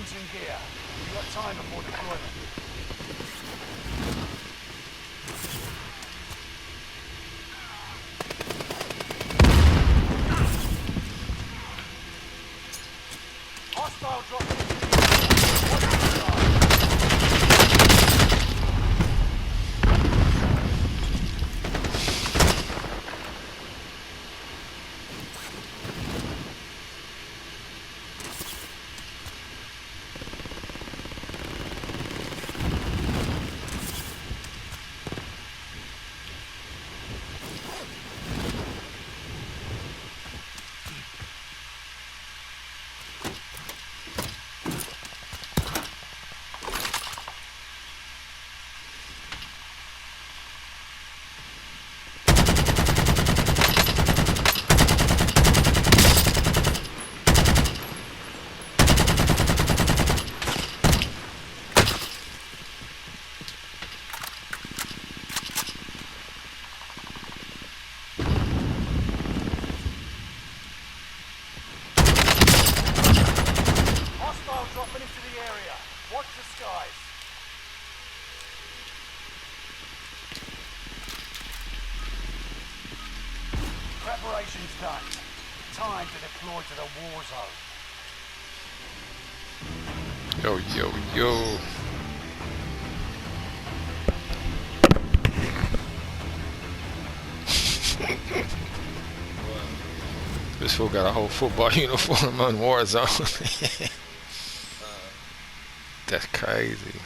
weapons and gear. You've got time before deployment. Hostile dropping into the area. Watch the sky. Hostile dropping into the area. Watch the skies. Preparation's done. Time to deploy to the war zone. Yo, yo, yo. This fool got a whole football uniform on Warzone. That's crazy.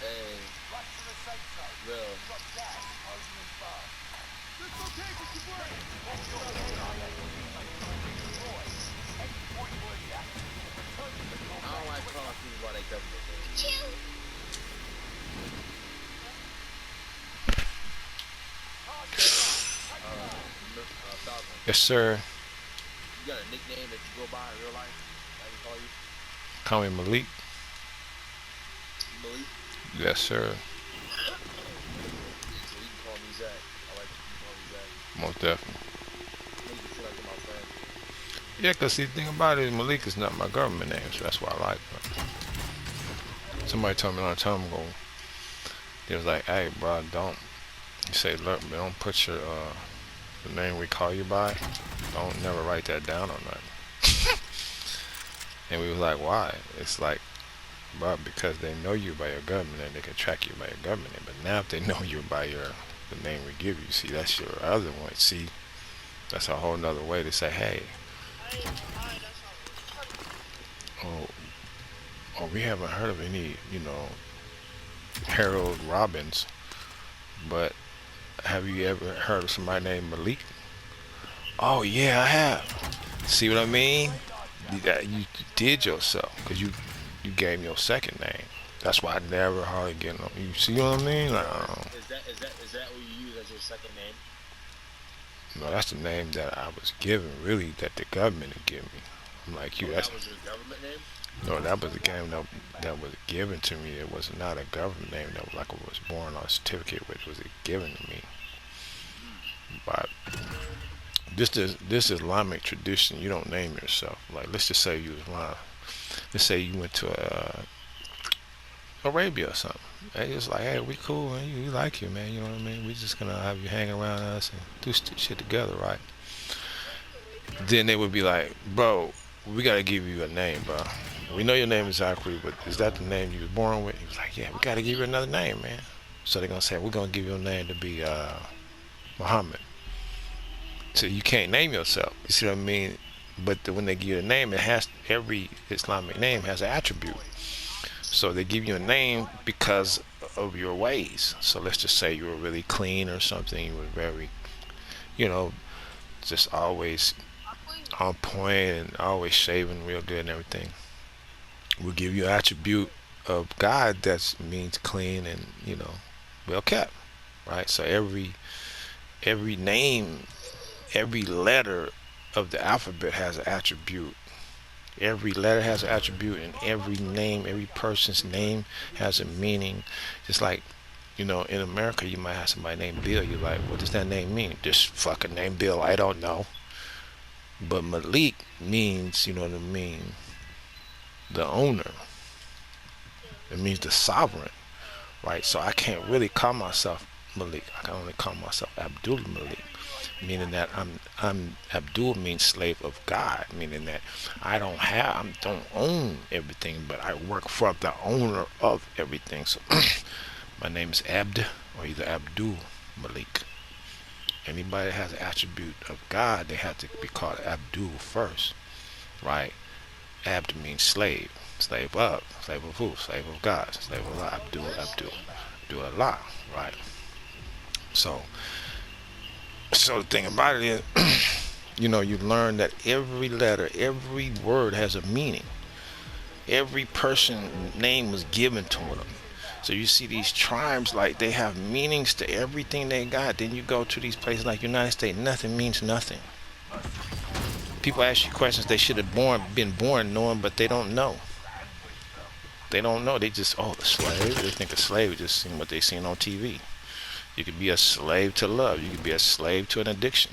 Hey, real. I don't like calling people by their government name. Falcon, Yes, sir. you got a nickname that you go by in real life? I can call you Call me Malik. Malik. Yes, sir. So you can call me Zach. I like you can call me Zach. Most definitely. Make you feel like you're my friend. Yeah, because see, the thing about it is Malik is not my government name, so that's why I like it. Somebody told me a long time ago, they was like, hey, bro, don't, you say, look, man, don't put your, the name we call you by, don't never write that down or nothing. And we was like, why? It's like, bro, because they know you by your government and they can track you by your government name. But now if they know you by the name we give you, see, that's your other one. See, that's a whole nother way to say, hey, oh, we haven't heard of any, Harold Robbins, but have you ever heard of somebody named Malik? Oh yeah, I have. See what I mean? You did yourself because you gave me your second name. That's why I never hardly get no. You see what I mean? Like, Is that what you use as your second name? no, that's the name that I was given. Really, that the government had given me. I'm like you. Oh, That's that was your government name? no, that was the game that was given to me. It was not a government name. That was like I was born on a certificate, which was given to me. But this Islamic tradition, you don't name yourself. Like let's just say you was one. Let's say you went to Arabia or something. They just like, hey, we cool, man. We like you, man. You know what I mean? We just gonna have you hang around us and do shit together, right? Then they would be like, bro, we gotta give you a name, bro. We know your name exactly, but is that the name you was born with? He was like, yeah, we gotta give you another name, man. So they're gonna say, we're gonna give you a name to be Muhammad. So you can't name yourself. You see what I mean? But when they give you a name, it has every Islamic name has an attribute. So they give you a name because of your ways. So let's just say you were really clean or something. You were very, just always on point and always shaving real good and everything. We'll give you an attribute of God that means clean and well kept, right? So every name, every letter of the alphabet has an attribute. Every letter has an attribute, and every name, every person's name has a meaning. Just like, in America, you might have somebody named Bill. You're like, what does that name mean? Just fucking name Bill. I don't know. But Malik means, you know what I mean? the owner. It means the sovereign, right? So I can't really call myself Malik. I can only call myself Abdul Malik, meaning that I'm Abdul means slave of God, meaning that I don't own everything, but I work for the owner of everything. So my name is Abd, or either Abdul Malik. Anybody that has an attribute of God, they have to be called Abdul first, right? Abd means slave, slave of who? Slave of God, slave of Allah, Abdul Allah, right? So the thing about it is, you learn that every letter, every word has a meaning. Every person name was given to them. So you see these tribes, like they have meanings to everything they got. Then you go to these places like United States, nothing means nothing. People ask you questions they should have been born knowing, but they don't know. They don't know. They just, the slave. They think a slave is just seeing what they seen on TV. You could be a slave to love. You could be a slave to an addiction.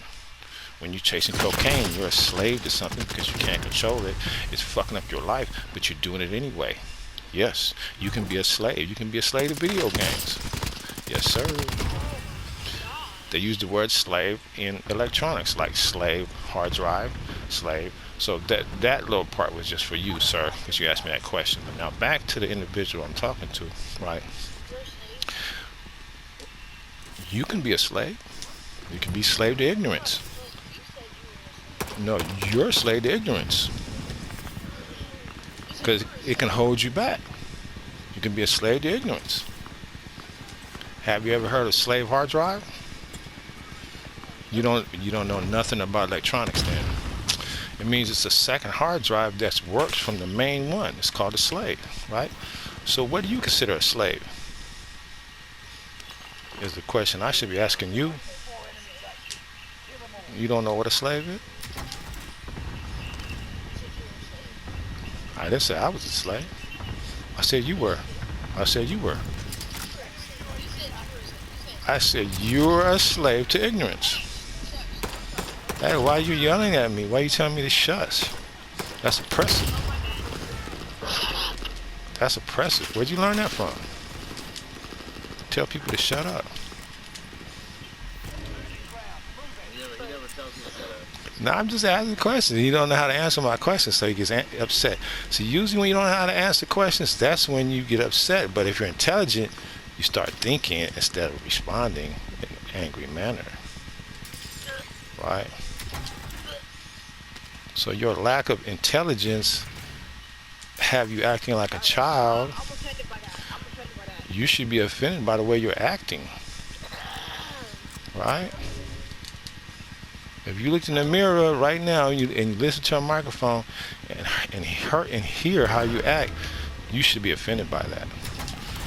When you're chasing cocaine, you're a slave to something because you can't control it. It's fucking up your life, but you're doing it anyway. Yes, you can be a slave. You can be a slave to video games. Yes, sir. They use the word slave in electronics, like slave, hard drive, slave. So that little part was just for you, sir, because you asked me that question. But now back to the individual I'm talking to, right? You can be a slave. You can be slave to ignorance. No, you're a slave to ignorance. Because it can hold you back. You can be a slave to ignorance. Have you ever heard of slave hard drive? You don't know nothing about electronics then. It means it's a second hard drive that's works from the main one. It's called a slave, right? So what do you consider a slave? Is the question I should be asking you. You don't know what a slave is? I didn't say I was a slave. I said you were. I said you were. I said you're a slave to ignorance. Hey, why are you yelling at me? Why are you telling me to shush? That's oppressive. That's oppressive. Where'd you learn that from? Tell people to shut up. He never tells me to shut up. No, I'm just asking questions. You don't know how to answer my questions, so he gets upset. So usually when you don't know how to answer questions, that's when you get upset. But if you're intelligent, you start thinking instead of responding in an angry manner. Right? So your lack of intelligence have you acting like a child. You should be offended by the way you're acting. Right? If you looked in the mirror right now and you listen to a microphone and hear how you act, you should be offended by that.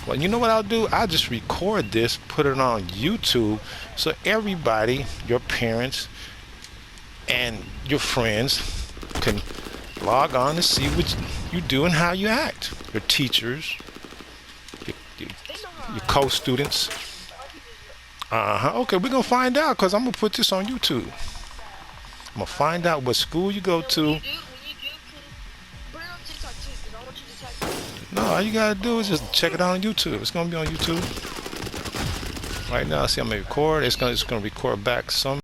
Well, you know what I'll do? I'll just record this, put it on YouTube, so everybody, your parents and your friends, can log on to see what you do and how you act. Your teachers, your co-students. Okay, we're going to find out because I'm going to put this on YouTube. I'm going to find out what school you go to. No, all you got to do is just check it out on YouTube. It's going to be on YouTube. Right now, see, I'm going to record. It's going to record back some.